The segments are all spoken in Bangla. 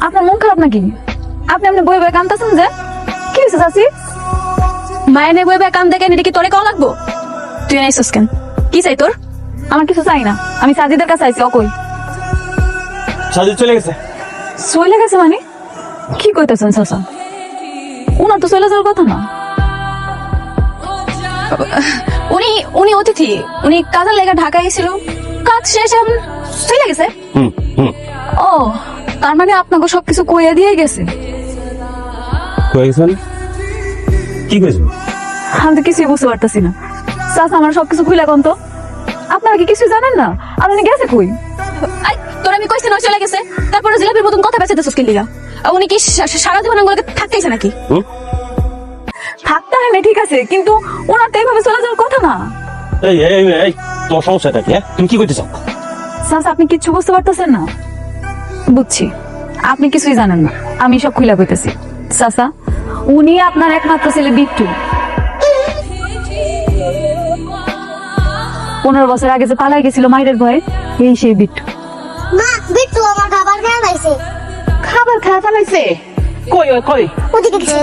আপনার মন খারাপ নাকি? আপনি বই বই কান্দাছেন যে? কি হয়েছে চাচি? মায়ের বই বই কান দেখেন, এটা কি তোরে কল লাগবো? তুই নাইছিস কেন? কি চাই তোর? আমার কিছু চাই না, আমি সাজিদের কাছে আইছি। অকই সাজিদ চলে গেছে। চলে গেছে মানে? কি কইতেছেন চাচা? উনার তো চলে যাওয়ার কথা না। উনি উনি অতিথি, উনি কাজের লেগে ঢাকা গেছিল, কাজ শেষ এখন চলে গেছে। ও, তার মানে আপনাকে সবকিছু কইয়া দিয়ে গেছে। কই গেছেন? কি কইছেন? আমি তো কিছুই বুঝতে পারতেছি না। চাচা আমার সবকিছু খুলে কোন তো, আপনারা কি কিছু জানেন না? আর উনি গেছে কই? তোর আমি কইছি না চলে গেছে, তারপরে জিলাপির মতন কথা বেঁচেতেছিস কি লিগা? উনি কি সারা জীবন আঙ্গুলকে থাকতেইছে নাকি? থাকতে হয় না ঠিক আছে, কিন্তু ওনার তো এইভাবে চলে যাওয়ার কথা না। এই এই এই তোমার সমস্যাটা কি? তুমি কি করতে চাও? চাচা আপনি কিচ্ছু বুঝতে পারতেছেন না? বুঝছি, আপনি কিছুই জানেন না, আমি সব খুলে কইতেছি। চাচা, উনি আপনার একমাত্র ছেলে বিট্টু। 15 বছর আগে যে পালাই গেছিল মায়ের ভয়ে, এই সেই বিট্টু। মা, বিট্টু আমার খাবার খেয়ে ফেলাইছে। খাবার খাওয়া ফেলাইছে? কই ওই কই? ওদিকে গেছে।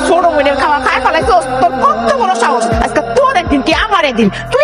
ছোট বোনের খাওয়া খায় ফেলাইছো, তোর কত বড় সাহস! আজকে তোর একদিন কি আমার একদিন, তুই